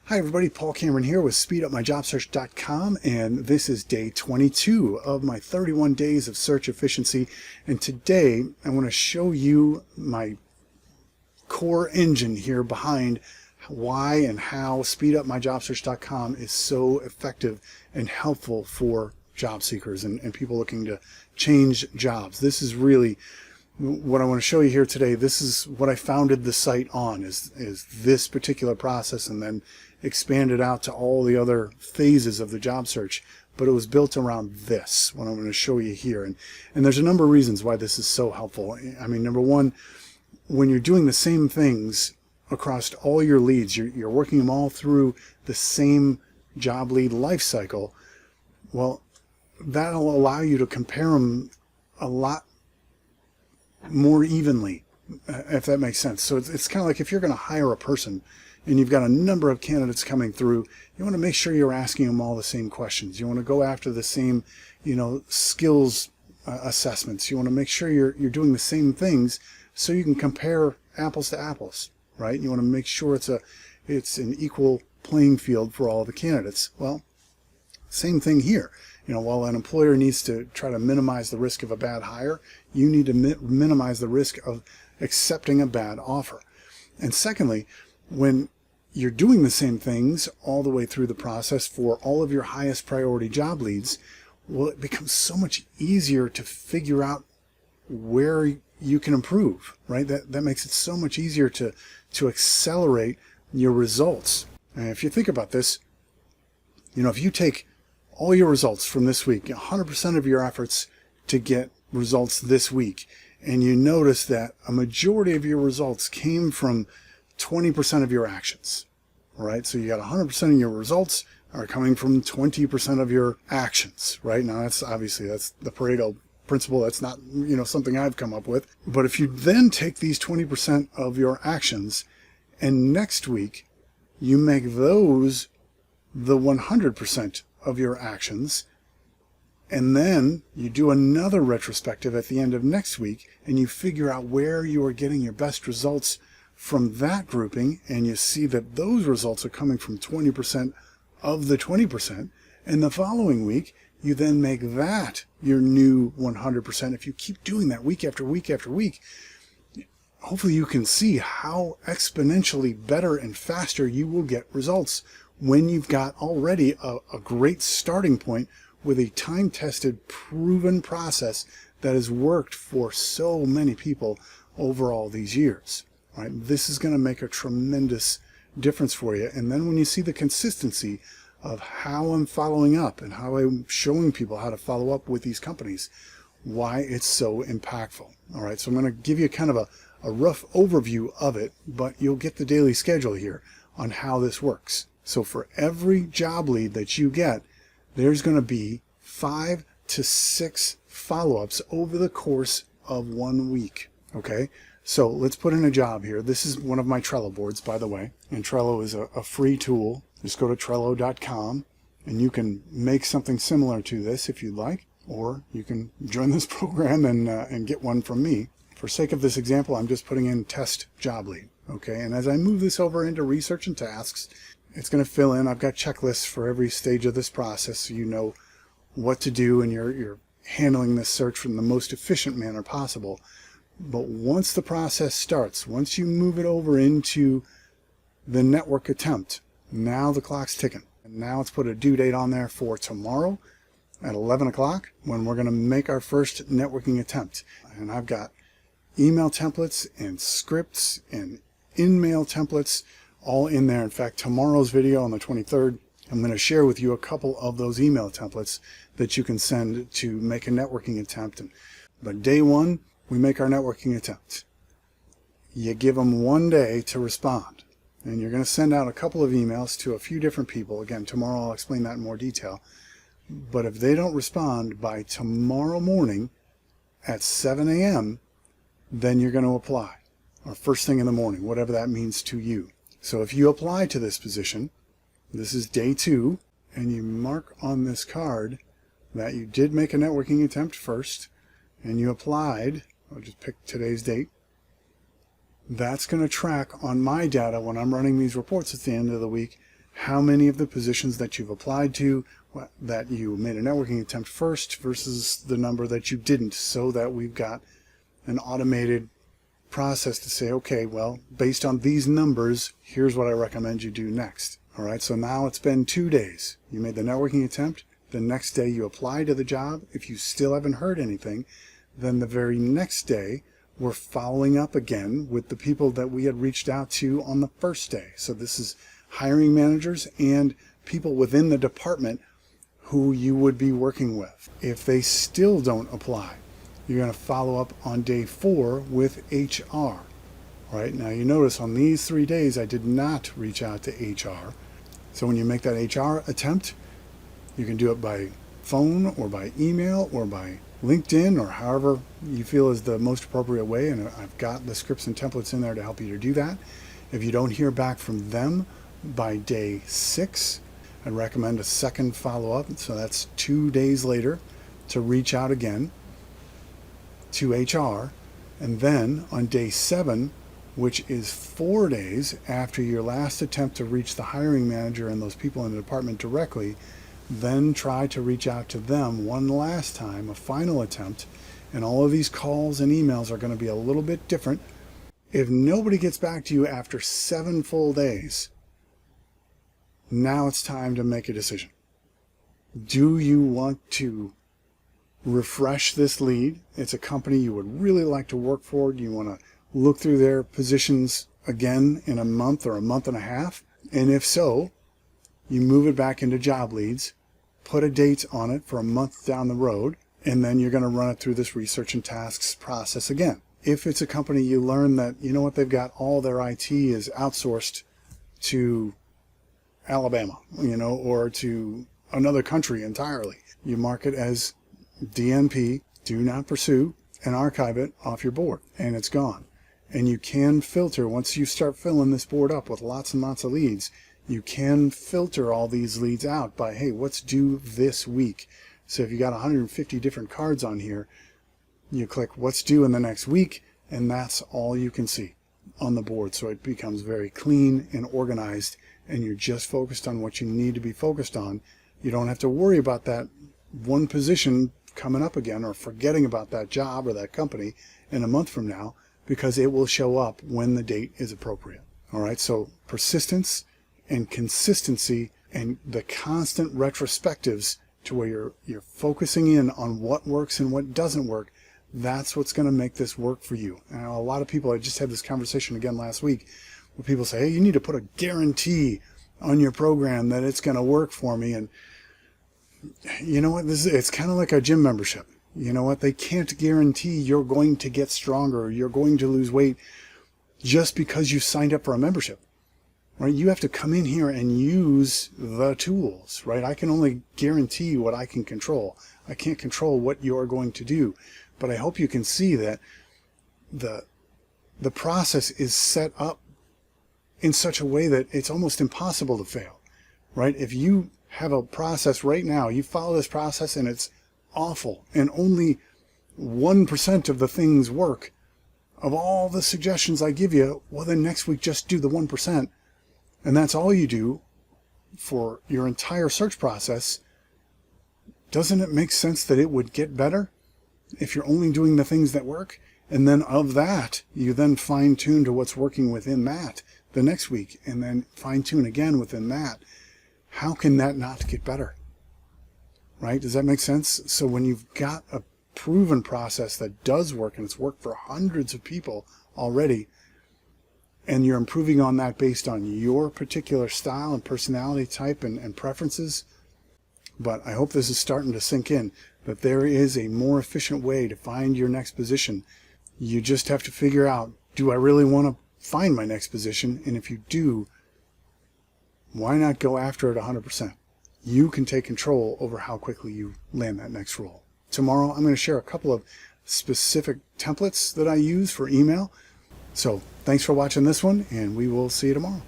Hi everybody, Paul Cameron here with SpeedUpMyJobSearch.com, and this is day 22 of my 31 days of search efficiency. And today I want to show you my core engine here behind why and how SpeedUpMyJobSearch.com is so effective and helpful for job seekers and people looking to change jobs. This is really what I want to show you here today. This is what I founded the site on, is this particular process, and then expanded out to all the other phases of the job search. But it was built around this, what I'm going to show you here. And there's a number of reasons why this is so helpful. I mean, number one, when you're doing the same things across all your leads, you're working them all through the same job lead life cycle, well, that'll allow you to compare them a lot more evenly, if that makes sense. So it's kind of like if you're going to hire a person and you've got a number of candidates coming through, you want to make sure you're asking them all the same questions. You want to go after the same, skills assessments. You want to make sure you're doing the same things so you can compare apples to apples, right? You want to make sure it's an equal playing field for all the candidates. Well, same thing here. While an employer needs to try to minimize the risk of a bad hire, you need to minimize the risk of accepting a bad offer. And secondly, when you're doing the same things all the way through the process for all of your highest priority job leads, well, it becomes so much easier to figure out where you can improve, right? That makes it so much easier to accelerate your results. And if you think about this, if you take all your results from this week, 100% of your efforts to get results this week, and you notice that a majority of your results came from 20% of your actions, right? So you got 100% of your results are coming from 20% of your actions, right? Now that's the Pareto principle. That's not, something I've come up with. But if you then take these 20% of your actions and next week you make those the 100% of your actions, and then you do another retrospective at the end of next week and you figure out where you are getting your best results from that grouping, and you see that those results are coming from 20% of the 20%, and the following week you then make that your new 100%. If you keep doing that week after week after week, hopefully you can see how exponentially better and faster you will get results when you've got already a great starting point with a time-tested, proven process that has worked for so many people over all these years. Right? This is going to make a tremendous difference for you. And then when you see the consistency of how I'm following up and how I'm showing people how to follow up with these companies, why it's so impactful. All right, so I'm going to give you kind of a rough overview of it, but you'll get the daily schedule here on how this works. So for every job lead that you get, there's going to be 5 to 6 follow-ups over the course of 1 week. Okay, so let's put in a job here. This is one of my Trello boards, by the way, and Trello is a free tool. Just go to Trello.com and you can make something similar to this if you'd like, or you can join this program and get one from me. For sake of this example, I'm just putting in test job lead. Okay, and as I move this over into research and tasks, it's going to fill in. I've got checklists for every stage of this process, so you know what to do, and you're handling this search from the most efficient manner possible. But once the process starts, once you move it over into the network attempt, now the clock's ticking. And now let's put a due date on there for tomorrow at 11 o'clock when we're going to make our first networking attempt. And I've got email templates and scripts and in-mail templates all in there. In fact, tomorrow's video on the 23rd, I'm going to share with you a couple of those email templates that you can send to make a networking attempt. But day one, we make our networking attempt. You give them 1 day to respond, and you're going to send out a couple of emails to a few different people. Again, tomorrow I'll explain that in more detail. But if they don't respond by tomorrow morning at 7 a.m., then you're going to apply, or first thing in the morning, whatever that means to you. So if you apply to this position, this is day 2, and you mark on this card that you did make a networking attempt first, and you applied, I'll just pick today's date, that's going to track on my data when I'm running these reports at the end of the week how many of the positions that you've applied to that you made a networking attempt first versus the number that you didn't, so that we've got an automated process to say, okay, well, based on these numbers, here's what I recommend you do next. All right, so now it's been 2 days. You made the networking attempt. The next day you apply to the job. If you still haven't heard anything, then the very next day we're following up again with the people that we had reached out to on the first day. So this is hiring managers and people within the department who you would be working with. If they still don't apply, you're going to follow up on day 4 with HR. All right, now you notice on these 3 days I did not reach out to HR. So when you make that HR attempt, you can do it by phone or by email or by LinkedIn or however you feel is the most appropriate way. And I've got the scripts and templates in there to help you to do that. If you don't hear back from them by day 6, I'd recommend a second follow-up. So that's 2 days later to reach out again to HR. And then on day 7, which is 4 days after your last attempt to reach the hiring manager and those people in the department directly, then try to reach out to them one last time, a final attempt. And all of these calls and emails are going to be a little bit different. If nobody gets back to you after 7 full days, now it's time to make a decision. Do you want to refresh this lead? It's a company you would really like to work for. Do you want to look through their positions again in a month or a month and a half? And if so, you move it back into job leads, put a date on it for a month down the road, and then you're going to run it through this research and tasks process again. If it's a company you learn that, you know what, they've got all their IT is outsourced to Alabama, or to another country entirely, you mark it as DNP, do not pursue, and archive it off your board, and it's gone. And you can filter, once you start filling this board up with lots and lots of leads, you can filter all these leads out by, hey, what's due this week? So if you got 150 different cards on here, you click what's due in the next week, and that's all you can see on the board. So it becomes very clean and organized, and you're just focused on what you need to be focused on. You don't have to worry about that one position coming up again or forgetting about that job or that company in a month from now, because it will show up when the date is appropriate. All right, so persistence and consistency and the constant retrospectives to where you're focusing in on what works and what doesn't work, that's what's going to make this work for you. And a lot of people, I just had this conversation again last week, where people say, hey, you need to put a guarantee on your program that it's going to work for me. And you know what, it's kind of like a gym membership. You know what, they can't guarantee you're going to get stronger or you're going to lose weight just because you signed up for a membership. Right? You have to come in here and use the tools, right? I can only guarantee what I can control. I can't control what you're going to do. But I hope you can see that the process is set up in such a way that it's almost impossible to fail, right? If you have a process right now, you follow this process and it's awful and only 1% of the things work, of all the suggestions I give you, well, then next week just do the 1%. And that's all you do for your entire search process. Doesn't it make sense that it would get better if you're only doing the things that work? And then of that, you then fine tune to what's working within that the next week, and then fine tune again within that. How can that not get better? Right? Does that make sense? So when you've got a proven process that does work, and it's worked for hundreds of people already, and you're improving on that based on your particular style and personality type and preferences. But I hope this is starting to sink in, that there is a more efficient way to find your next position. You just have to figure out, do I really want to find my next position? And if you do, why not go after it 100%? You can take control over how quickly you land that next role. Tomorrow, I'm going to share a couple of specific templates that I use for email. So thanks for watching this one, and we will see you tomorrow.